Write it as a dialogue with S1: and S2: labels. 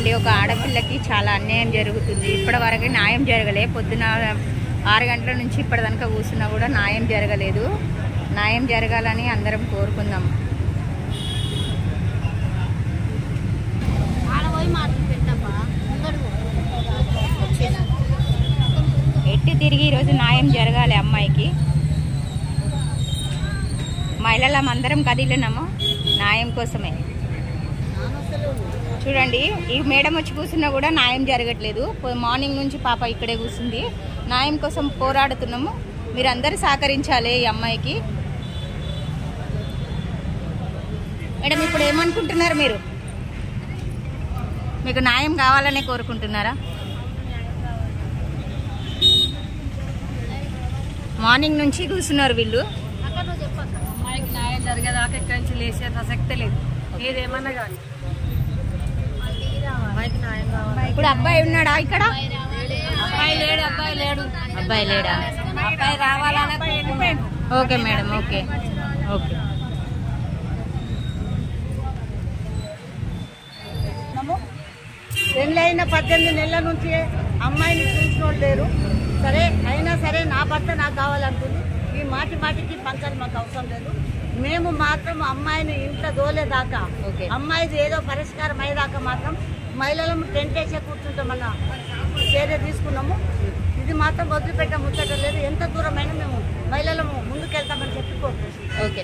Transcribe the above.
S1: చూడండి, ఒక ఆడపిల్లకి చాలా అన్యాయం జరుగుతుంది. ఇప్పటి వరకు న్యాయం జరగలే. పొద్దున 6 గంటల నుంచి ఇప్పటిదాకా కూర్చున్నా కూడా న్యాయం జరగలేదు. న్యాయం జరగాలని అందరం కోరుకుందాం. ఎట్టి తిరిగి ఈరోజు న్యాయం జరగాలి అమ్మాయికి. మహిళలం అందరం కదిలినాము న్యాయం కోసమే. చూడండి, ఈ మేడం వచ్చి కూర్చున్నా కూడా న్యాయం జరగట్లేదు. మార్నింగ్ నుంచి పాప ఇక్కడే కూర్చుంది. న్యాయం కోసం పోరాడుతున్నాము. మీరందరూ సహకరించాలి ఈ అమ్మాయికి. మేడం, ఇప్పుడు ఏమనుకుంటున్నారు మీరు? మీకు న్యాయం కావాలనే కోరుకుంటున్నారా? మార్నింగ్ నుంచి కూర్చున్నారు వీళ్ళు.
S2: అమ్మాయికి న్యాయం జరిగేదాకా ఇక్కడి నుంచి లేచే ప్రసక్తే లేదు. ఏదేమన్నా కానీ అమ్మాయికి న్యాయం కావాలి.
S1: ఇప్పుడు అబ్బాయి ఉన్నాడా ఇక్కడ?
S2: అబ్బాయి లేడు.
S1: అబ్బాయి లేడా?
S2: అబ్బాయి రావాలనే.
S1: Okay madam, okay okay.
S3: పెళ్ళైన 18 నెలల నుంచి అమ్మాయిని చూసిన వాళ్ళు లేరు. సరే, అయినా సరే నా భర్త నాకు కావాలంటుంది. ఈ మాటికి పంచాలి, మాకు అవసరం లేదు. మేము మాత్రం అమ్మాయిని ఇంట్లో దోలేదాకా, అమ్మాయిది ఏదో పరిష్కారం అయ్యేదాకా మాత్రం మహిళలను టెంట్ వేసే కూర్చుంటామన్న చర్య తీసుకున్నాము. ఇది మాత్రం వదిలిపెట్ట ముచ్చట లేదు. ఎంత దూరమైనా మేము మహిళలము ముందుకెళ్తామని చెప్పి కోరుకుంటున్నాం.
S1: ఓకే.